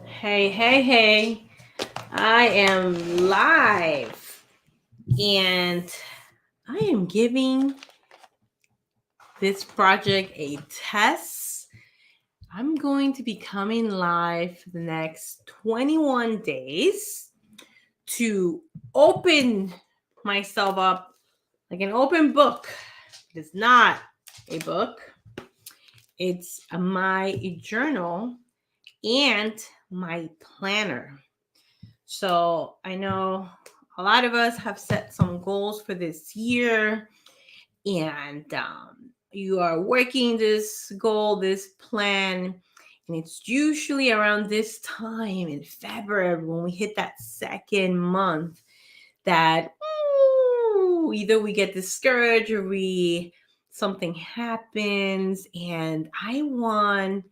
Hey, hey, hey. I am live and I am giving this project a test. I'm going to be coming live for the next 21 days to open myself up like an open book. It is not a book, it's my journal and my planner. So I know a lot of us have set some goals for this year, and you are working this goal, this plan, and it's usually around this time in February when we hit that second month that either we get discouraged or we something happens, and I want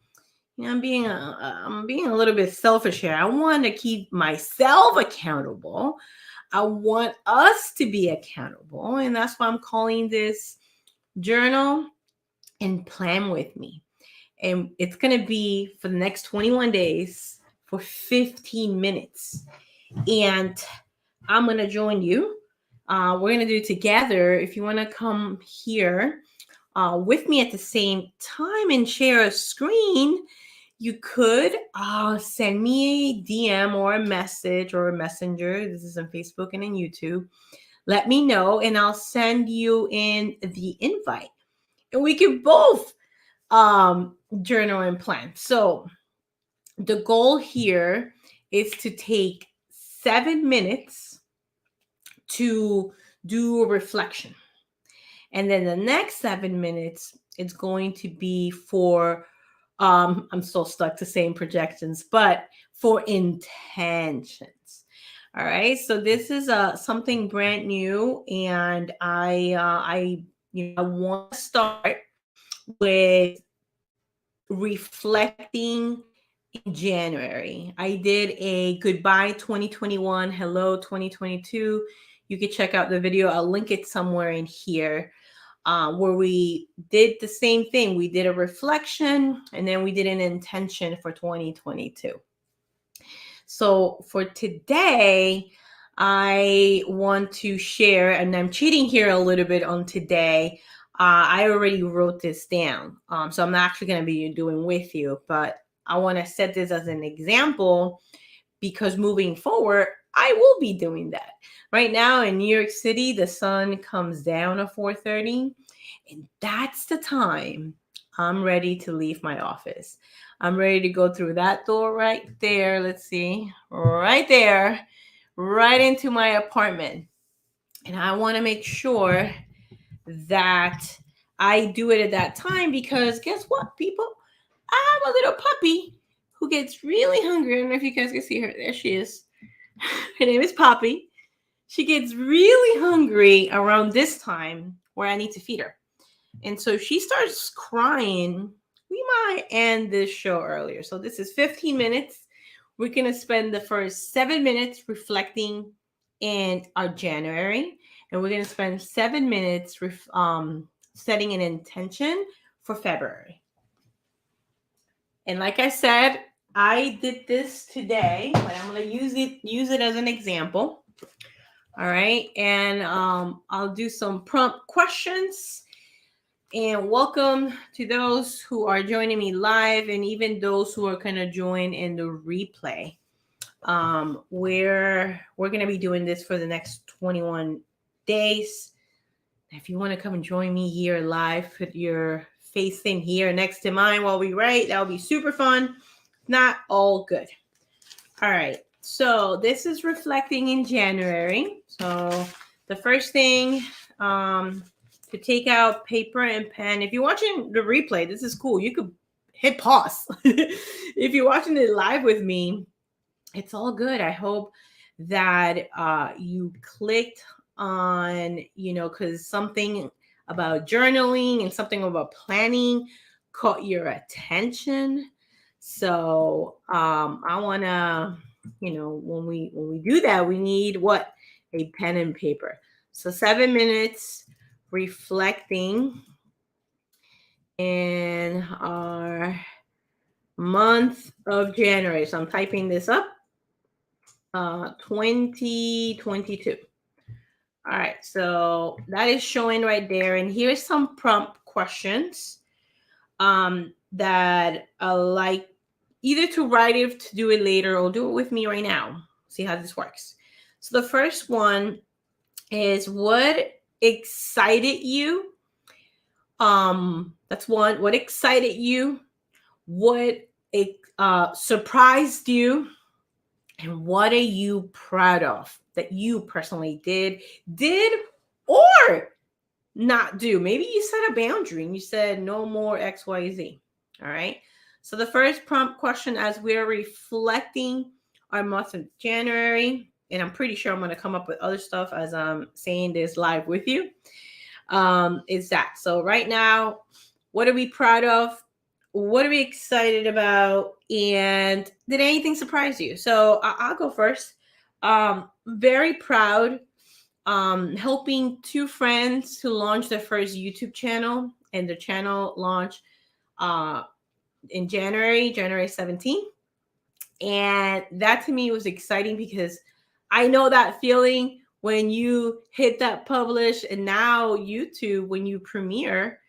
I'm being a little bit selfish here. I want to keep myself accountable. I want us to be accountable, and that's why I'm calling this journal and plan with me. And it's going to be for the next 21 days for 15 minutes. And I'm going to join you. We're going to do it together. If you want to come here with me at the same time and share a screen, you could send me a DM or a message or a messenger. This is on Facebook and on YouTube. Let me know, and I'll send you in the invite. And we can both journal and plan. So the goal here is to take 7 minutes to do a reflection. And then the next 7 minutes, it's going to be for I'm so stuck to saying projections, but for intentions. All right. So this is something brand new, and I want to start with reflecting in January. I did a goodbye 2021, hello 2022. You can check out the video. I'll link it somewhere in here where we did the same thing. We did a reflection and then we did an intention for 2022. So for today, I want to share, and I'm cheating here a little bit on today. I already wrote this down. So I'm not actually going to be doing with you, but I want to set this as an example because moving forward, I will be doing that. Right now in New York City, the sun comes down at 4:30, and that's the time I'm ready to leave my office. I'm ready to go through that door right there. Let's see, right there, right into my apartment. And I want to make sure that I do it at that time because guess what, people? I have a little puppy who gets really hungry. I don't know if you guys can see her. There she is. Her name is Poppy. She gets really hungry around this time where I need to feed her. And so she starts crying. We might end this show earlier. So this is 15 minutes. We're going to spend the first 7 minutes reflecting in our January. And we're going to spend 7 minutes setting an intention for February. And like I said, I did this today, but I'm going to use it as an example. All right. And I'll do some prompt questions. And welcome to those who are joining me live and even those who are going to join in the replay. We're going to be doing this for the next 21 days. If you want to come and join me here live, put your face in here next to mine while we write. That'll be super fun. Not all good. All right. So this is reflecting in January. So the first thing to take out paper and pen. If you're watching the replay, this is cool. You could hit pause. If you're watching it live with me, it's all good. I hope that you clicked on, because something about journaling and something about planning caught your attention. So I want to, when we do that, we need what? A pen and paper. So 7 minutes reflecting in our month of January. So I'm typing this up. 2022. All right, so that is showing right there. And here's some prompt questions that I like either to write it, to do it later, or do it with me right now. See how this works. So the first one is, what excited you? That's one. What excited you? What surprised you? And what are you proud of that you personally did, or not do? Maybe you set a boundary and you said no more XYZ. All right. So the first prompt question, as we're reflecting our month of January, and I'm pretty sure I'm going to come up with other stuff as I'm saying this live with you, is that. So right now, what are we proud of? What are we excited about? And did anything surprise you? So I'll go first. Very proud, helping two friends to launch their first YouTube channel, and the channel launched in January 17th. And that to me was exciting because I know that feeling when you hit that publish, and now YouTube, when you premiere,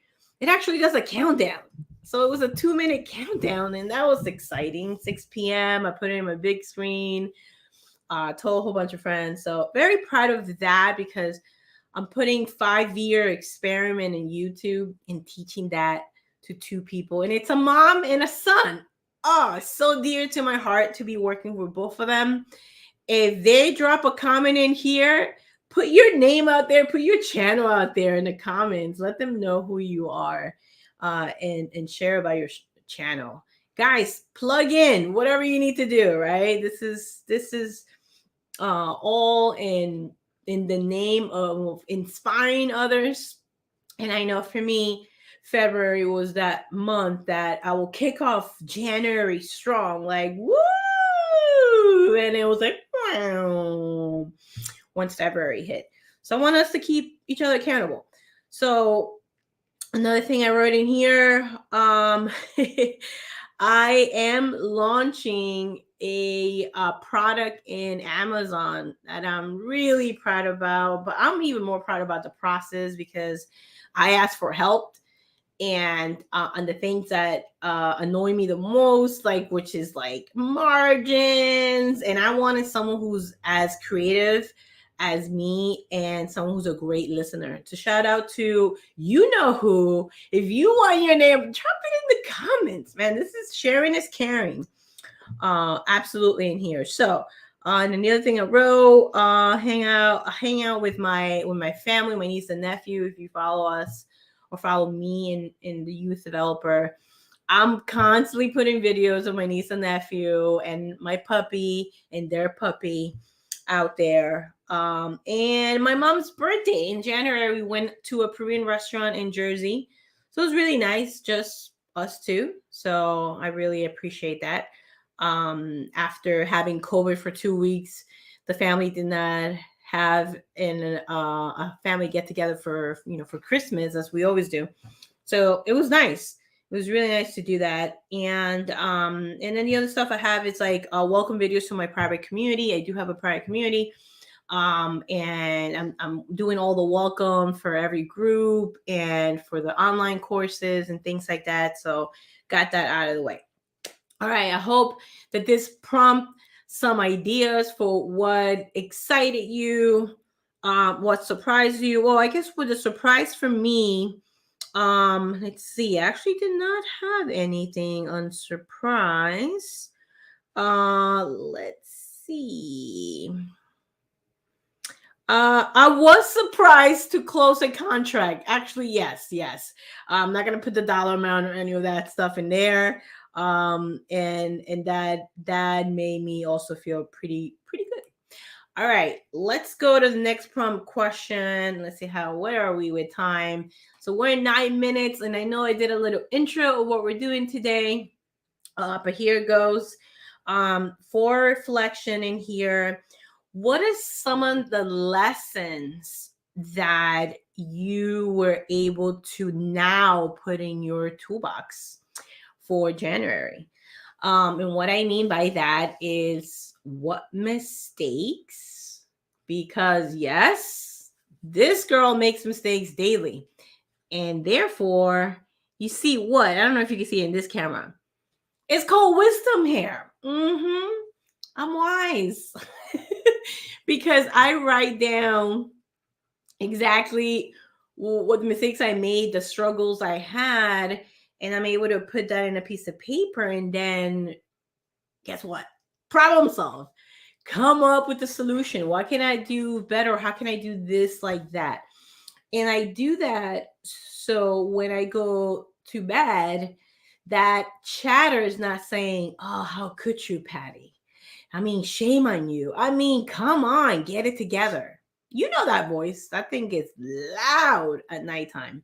it actually does a countdown. So it was a 2-minute countdown, and that was exciting. 6 p.m. I put it in my big screen, told a whole bunch of friends. So very proud of that because I'm putting 5-year experiment in YouTube and teaching that to two people. And it's a mom and a son. Oh, so dear to my heart to be working with both of them. If they drop a comment in here, put your name out there, put your channel out there in the comments. Let them know who you are, and share about your channel. Guys, plug in whatever you need to do, right? This is all in the name of inspiring others. And I know for me, February was that month that I will kick off January strong, like woo, and it was like wow, once February hit. So I want us to keep each other accountable. So another thing I wrote in here, I am launching a product in Amazon that I'm really proud about, but I'm even more proud about the process because I asked for help, and on the things that annoy me the most, like, which is like margins, and I wanted someone who's as creative as me and someone who's a great listener. To shout out to you know who. If you want your name, drop it in the comments, man. This is sharing is caring. Absolutely in here. So and the other thing I wrote, hang out with my family, my niece and nephew. If you follow us or follow me in the youth developer, I'm constantly putting videos of my niece and nephew and my puppy and their puppy out there. And my mom's birthday in January, we went to a Peruvian restaurant in Jersey. So it was really nice, just us two. So I really appreciate that. After having COVID for 2 weeks, the family did not have a family get together for for Christmas, as we always do. So it was nice. It was really nice to do that. And then the other stuff I have is like welcome videos to my private community. I do have a private community. And I'm doing all the welcome for every group and for the online courses and things like that. So got that out of the way. All right, I hope that this prompt some ideas for what excited you, what surprised you. Well, I guess with the surprise for me, let's see. I actually did not have anything on surprise. Let's see. I was surprised to close a contract. Actually, yes. I'm not gonna put the dollar amount or any of that stuff in there. And that made me also feel pretty good. All right, let's go to the next prompt question. Let's see where are we with time? So we're 9 minutes, and I know I did a little intro of what we're doing today. But here it goes. For reflection in here, what is some of the lessons that you were able to now put in your toolbox for January? And what I mean by that is what mistakes, because yes, this girl makes mistakes daily. And therefore, you see what? I don't know if you can see it in this camera. It's called wisdom hair. I'm wise because I write down exactly what the mistakes I made, the struggles I had, and I'm able to put that in a piece of paper. And then guess what? Problem solve. Come up with the solution. What can I do better? How can I do this like that? And I do that so when I go to bed, that chatter is not saying, "Oh, how could you, Patty? I mean, shame on you. I mean, come on, get it together." You know that voice. That thing gets loud at nighttime.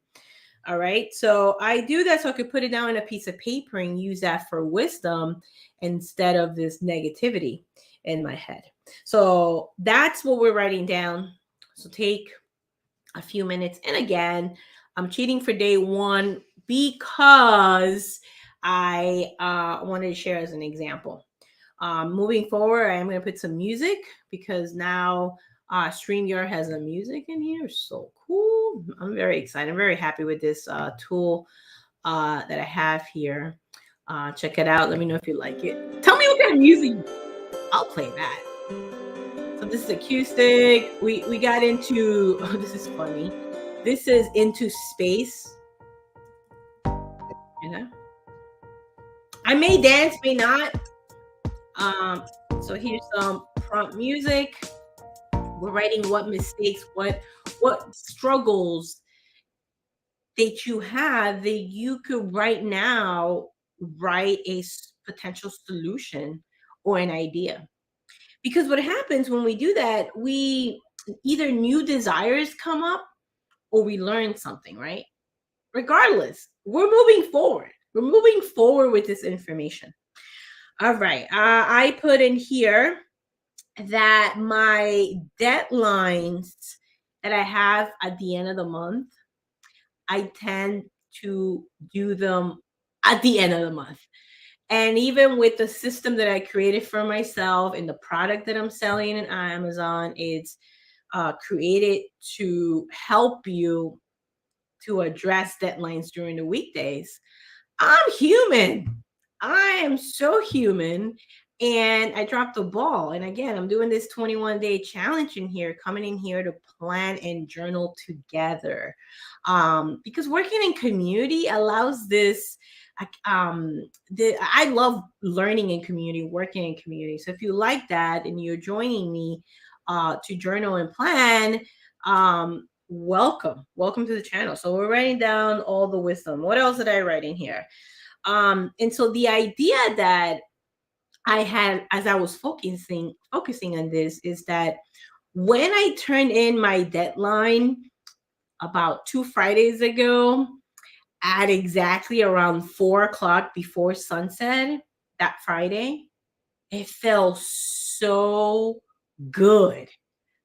All right. So I do that so I could put it down in a piece of paper and use that for wisdom instead of this negativity in my head. So that's what we're writing down. So take a few minutes. And again, I'm cheating for day one because I wanted to share as an example. Moving forward, I am going to put some music because now StreamYard has a music in here. So cool. I'm very excited. I'm very happy with this tool that I have here. Check it out. Let me know if you like it. Tell me what kind of music. I'll play that. So this is acoustic. We got into, oh, this is funny. This is Into Space. Yeah. I may dance, may not. Um, so here's some prompt music. We're writing what mistakes, what struggles that you have that you could right now write a potential solution or an idea. Because what happens when we do that, we either new desires come up or we learn something, right? Regardless, we're moving forward. We're moving forward with this information. All right. I put in here that my deadlines that I have at the end of the month, I tend to do them at the end of the month. And even with the system that I created for myself and the product that I'm selling on Amazon, it's created to help you to address deadlines during the weekdays. I'm human. I am so human. And I dropped the ball. And again, I'm doing this 21-day challenge in here, coming in here to plan and journal together. Because working in community allows this. I love learning in community, working in community. So if you like that and you're joining me to journal and plan, welcome to the channel. So we're writing down all the wisdom. What else did I write in here? And so the idea that I had as I was focusing on this is that when I turned in my deadline about 2 Fridays ago at exactly around 4 o'clock before sunset that Friday, it felt so good.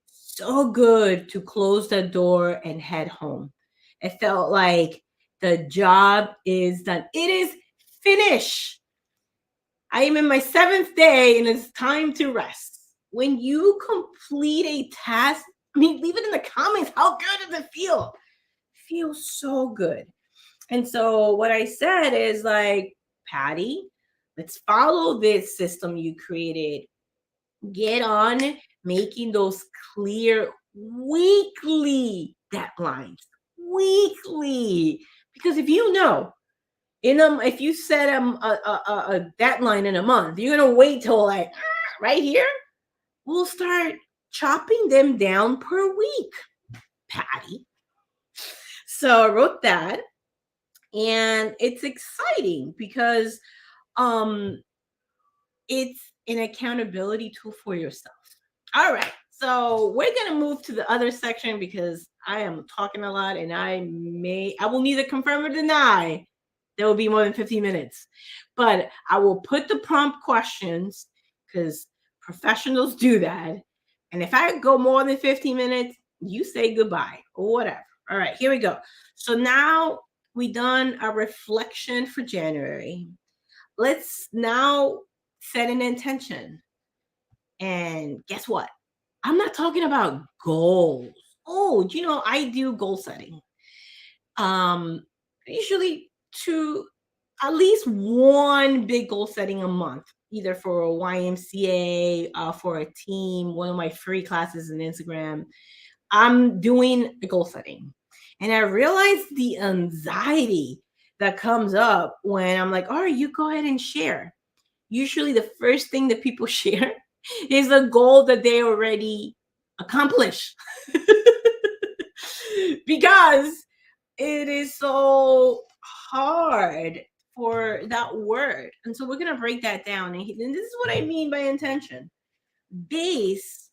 So good to close the door and head home. It felt like the job is done. It is finished. I am in my seventh day and it's time to rest. When you complete a task, I mean, leave it in the comments. How good does it feel? It feels so good. And so what I said is like, Patty, let's follow this system you created. Get on making those clear weekly deadlines. Weekly. Because if you know, if you set a deadline in a month, you're gonna wait till like right here. We'll start chopping them down per week, Patty. So I wrote that, and it's exciting because um it's an accountability tool for yourself. All right. So we're going to move to the other section because I am talking a lot and I will neither confirm or deny there will be more than 15 minutes. But I will put the prompt questions because professionals do that. And if I go more than 15 minutes, you say goodbye or whatever. All right, here we go. So now we done a reflection for January. let's now set an intention. And guess what? I'm not talking about goals. Oh, I do goal setting. Usually to at least one big goal setting a month, either for a YMCA, for a team, one of my free classes on Instagram. I'm doing a goal setting. And I realized the anxiety that comes up when I'm like, all right, you go ahead and share. Usually the first thing that people share is a goal that they already accomplished. Because it is so hard for that word. And so we're going to break that down. And this is what I mean by intention. Based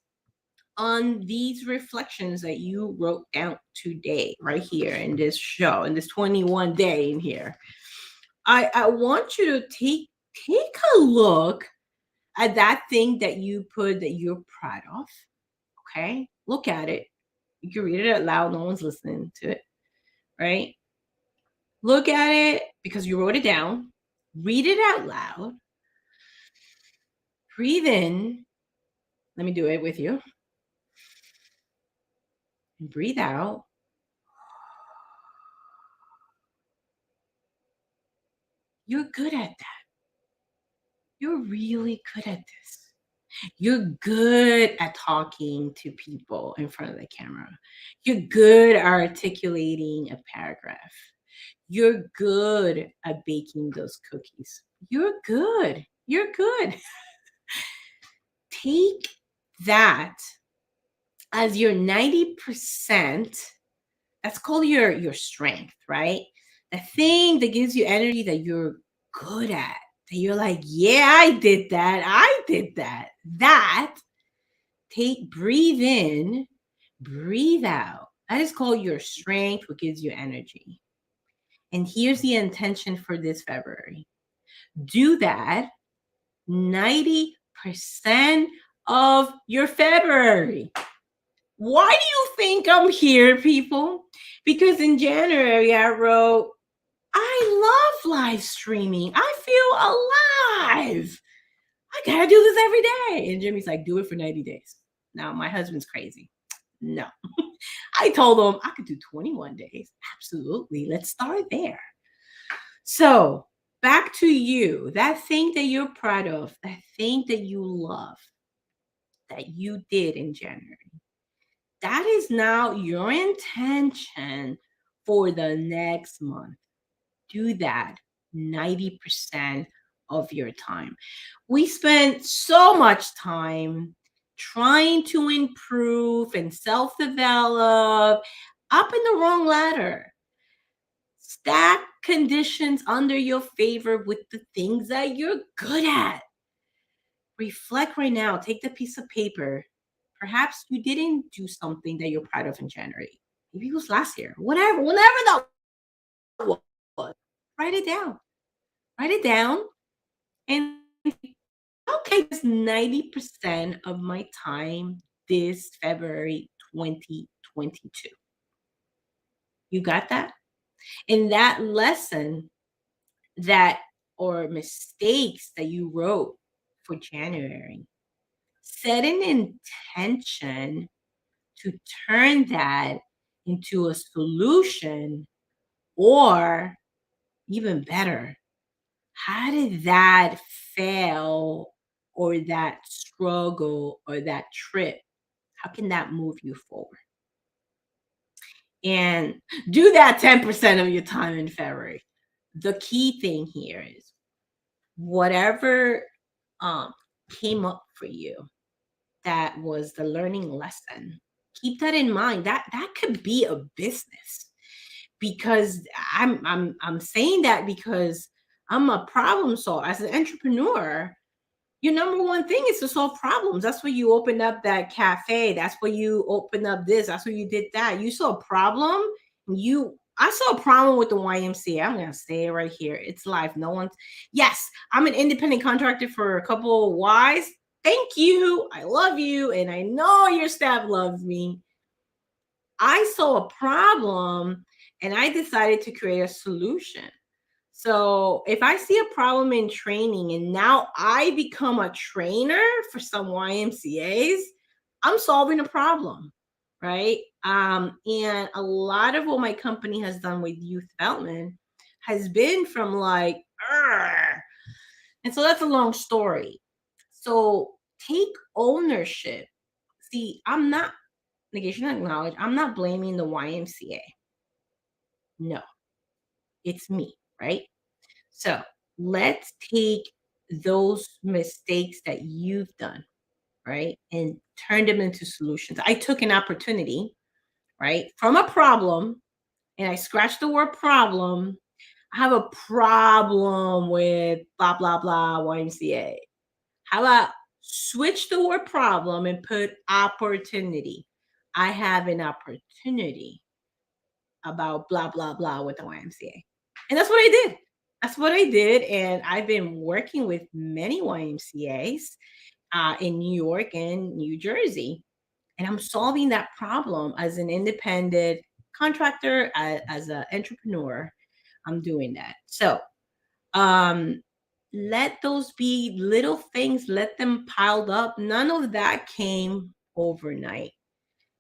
on these reflections that you wrote down today, right here in this show, in this 21 day in here, I want you to take a look at that thing that you put that you're proud of. Okay. Look at it. You can read it out loud. No one's listening to it. Right. Look at it because you wrote it down. Read it out loud. Breathe in. Let me do it with you. And breathe out. You're good at that. You're really good at this. You're good at talking to people in front of the camera. You're good at articulating a paragraph. You're good at baking those cookies. You're good. You're good. Take that as your 90%. That's called your strength, right? The thing that gives you energy that you're good at. That you're like, yeah, I did that. I did that. Breathe in, breathe out. That is called your strength, what gives you energy. And here's the intention for this February. Do that 90% of your February. Why do you think I'm here, people? Because in January, I wrote, I love live streaming. I feel alive. I gotta do this every day. And Jimmy's like, do it for 90 days. Now, my husband's crazy. No. I told him I could do 21 days. Absolutely. Let's start there. So, back to you. That thing that you're proud of, that thing that you love, that you did in January. That is now your intention for the next month. Do that 90% of your time. We spend so much time trying to improve and self-develop up in the wrong ladder. Stack conditions under your favor with the things that you're good at. Reflect right now. Take the piece of paper. Perhaps you didn't do something that you're proud of in January. Maybe it was last year. Whenever that was. Write it down. Write it down. And okay, that's 90% of my time this February 2022. You got that? And that lesson that or mistakes that you wrote for January, set an intention to turn that into a solution, or even better, how did that fail or that struggle or that trip, how can that move you forward? And do that 10% of your time in February. The key thing here is whatever came up for you that was the learning lesson, keep that in mind. That could be a business, because I'm saying that because I'm a problem solver. As an entrepreneur, your number one thing is to solve problems. That's why you opened up that cafe. That's why you opened up this. That's why you did that. You saw a problem. I saw a problem with the YMCA. I'm gonna say it right here. It's live. No one's. Yes, I'm an independent contractor for a couple of Ys. Thank you. I love you, and I know your staff loves me. I saw a problem, and I decided to create a solution. So if I see a problem in training and now I become a trainer for some YMCA's, I'm solving a problem, right? And a lot of what my company has done with youth development has been from like, "Arr." And so that's a long story. So take ownership. See, I'm not negation of knowledge. I'm not blaming the YMCA. No, it's me, right? So let's take those mistakes that you've done, right? And turn them into solutions. I took an opportunity, right, from a problem and I scratched the word problem. I have a problem with blah, blah, blah, YMCA. How about switch the word problem and put opportunity? I have an opportunity about blah, blah, blah with the YMCA. And that's what I did. That's what I did. And I've been working with many YMCAs in New York and New Jersey. And I'm solving that problem as an independent contractor, as an entrepreneur. I'm doing that. So um, let those be little things, let them piled up. None of that came overnight.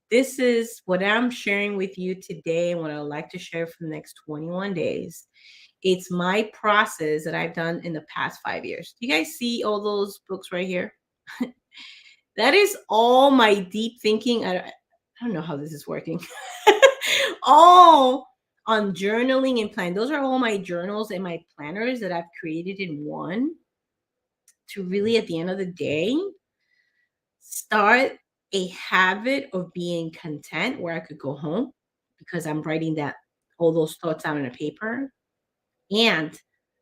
This is what I'm sharing with you today and what I'd like to share for the next 21 days. It's my process that I've done in the past 5 years. Do you guys see all those books right here? That is all my deep thinking. I don't know how this is working. All on journaling and plan. Those are all my journals and my planners that I've created in one to really, at the end of the day, start a habit of being content where I could go home because I'm writing that all those thoughts out on a paper. And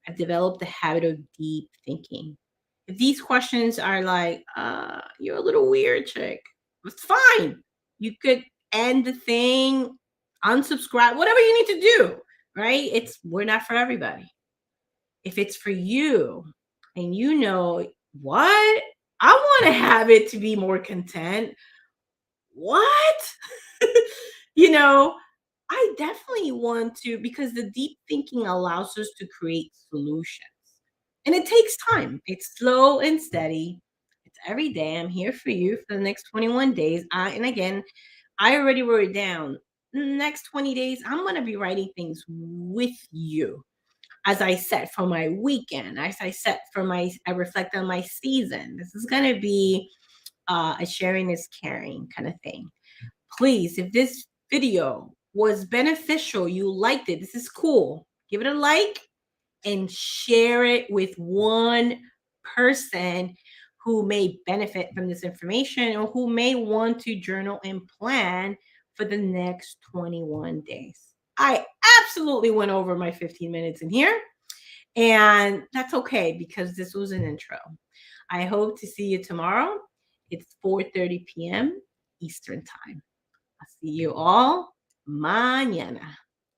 I've developed the habit of deep thinking. If these questions are like, you're a little weird, chick, it's fine. You could end the thing, unsubscribe, whatever you need to do, right? We're not for everybody. If it's for you and you know what, I want to have it to be more content. What? you know, I definitely want to because the deep thinking allows us to create solutions. And it takes time. It's slow and steady. It's every day. I'm here for you for the next 21 days. And again, I already wrote it down. Next 20 days, I'm going to be writing things with you as I set for my weekend, as I set for I reflect on my season. This is going to be a sharing is caring kind of thing. Please, if this video was beneficial, you liked it, this is cool, give it a like and share it with one person who may benefit from this information or who may want to journal and plan for the next 21 days. I absolutely went over my 15 minutes in here, and that's okay because this was an intro. I hope to see you tomorrow. It's 4:30 p.m. Eastern Time. I'll see you all mañana.